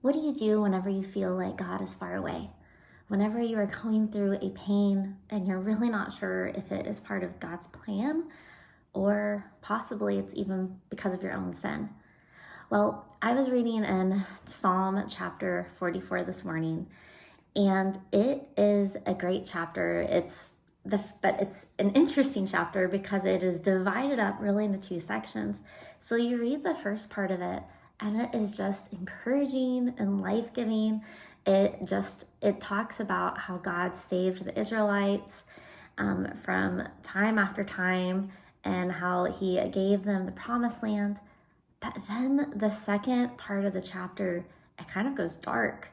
What do you do whenever you feel like God is far away? Whenever you are going through a pain and you're really not sure if it is part of God's plan or possibly it's even because of your own sin. Well, I was reading in Psalm chapter 44 this morning, and it is a great chapter. But it's an interesting chapter because it is divided up really into two sections. So you read the first part of it, and it is just encouraging and life-giving. It talks about how God saved the Israelites from time after time and how he gave them the promised land. But then the second part of the chapter, it kind of goes dark,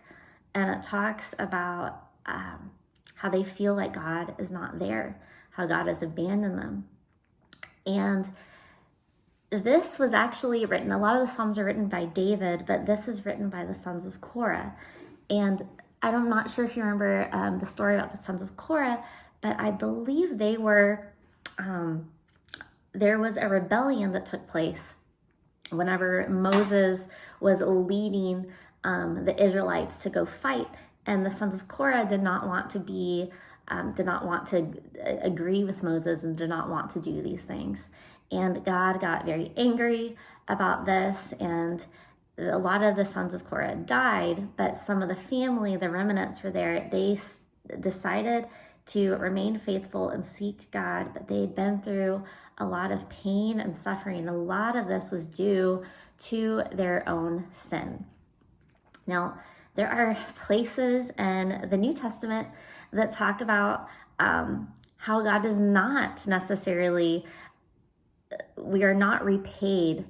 and it talks about how they feel like God is not there, how God has abandoned them. And this was actually written, a lot of the Psalms are written by David, but this is written by the sons of Korah. And I'm not sure if you remember the story about the sons of Korah, but I believe there was a rebellion that took place whenever Moses was leading the Israelites to go fight, and the sons of Korah did not want to agree with Moses and did not want to do these things. And God got very angry about this, and a lot of the sons of Korah died, but some of the family, the remnants were there. They decided to remain faithful and seek God, but they had been through a lot of pain and suffering. A lot of this was due to their own sin. Now, there are places in the New Testament that talk about how God does not necessarily, we are not repaid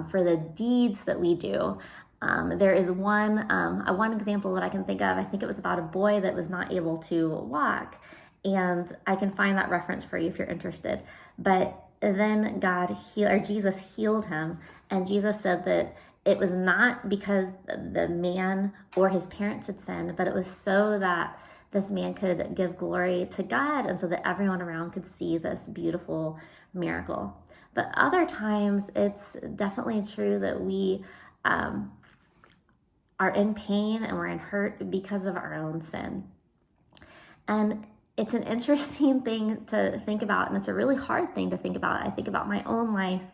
for the deeds that we do. There is one example that I can think of. I think it was about a boy that was not able to walk, and I can find that reference for you if you're interested. But then Jesus healed him, and Jesus said that it was not because the man or his parents had sinned, but it was so that this man could give glory to God, and so that everyone around could see this beautiful miracle. But other times, it's definitely true that we are in pain and we're in hurt because of our own sin. And it's an interesting thing to think about, and it's a really hard thing to think about. I think about my own life,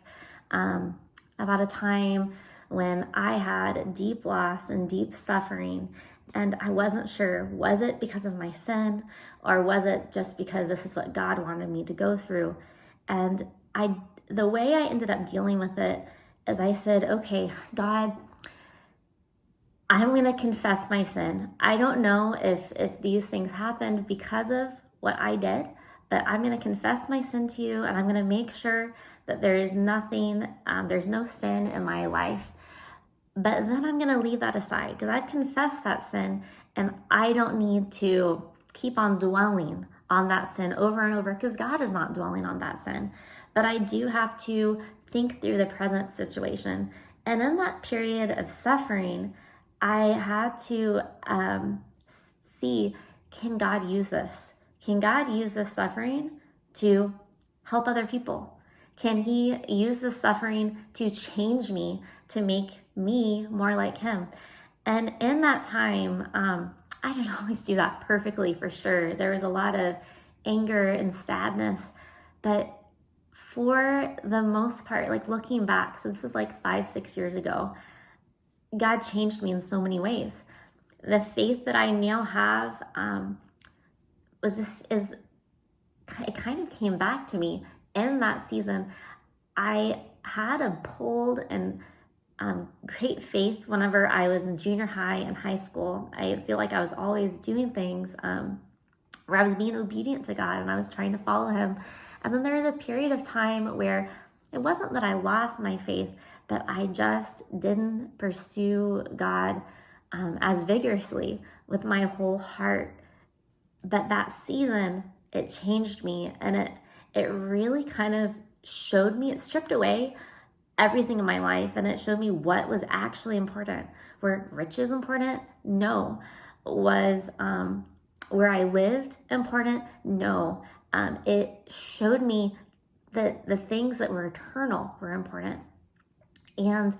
about a time when I had deep loss and deep suffering, and I wasn't sure, was it because of my sin, or was it just because this is what God wanted me to go through? And the way I ended up dealing with it is I said, okay, God, I'm going to confess my sin. I don't know if these things happened because of what I did, but I'm going to confess my sin to you, and I'm going to make sure that there is nothing, there's no sin in my life. But then I'm going to leave that aside because I've confessed that sin, and I don't need to keep on dwelling on that sin over and over because God is not dwelling on that sin. But I do have to think through the present situation. And in that period of suffering, I had to see, can God use this? Can God use this suffering to help other people? Can he use this suffering to change me, to make me more like him? And in that time, I didn't always do that perfectly, for sure. There was a lot of anger and sadness, but for the most part, like looking back, so this was like 5-6 years ago, God changed me in so many ways. The faith that I now have it kind of came back to me in that season. I had a bold and great faith whenever I was in junior high and high school. I feel like I was always doing things where I was being obedient to God and I was trying to follow him. And then there was a period of time where it wasn't that I lost my faith, but I just didn't pursue God as vigorously with my whole heart. But that season, it changed me, and it really kind of showed me, it stripped away everything in my life, and it showed me what was actually important. Were riches important? No. Was where I lived important? No. It showed me that the things that were eternal were important. And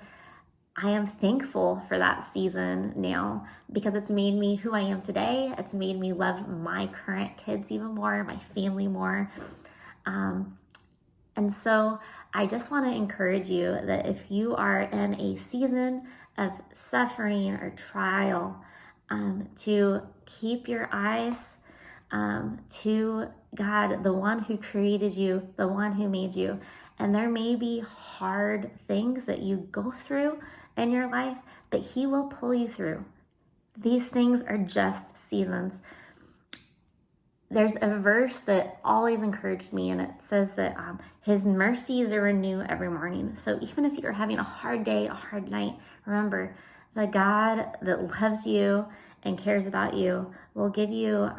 I am thankful for that season now because it's made me who I am today. It's made me love my current kids even more, my family more. And so I just want to encourage you that if you are in a season of suffering or trial, to keep your eyes to God, the one who created you, the one who made you. And there may be hard things that you go through in your life, but He will pull you through. These things are just seasons. There's a verse that always encouraged me, and it says that His mercies are renewed every morning. So even if you're having a hard day, a hard night, remember the God that loves you and cares about you will give you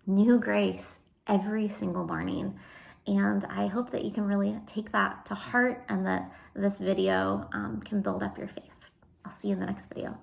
new grace every single morning. And I hope that you can really take that to heart and that this video can build up your faith. I'll see you in the next video.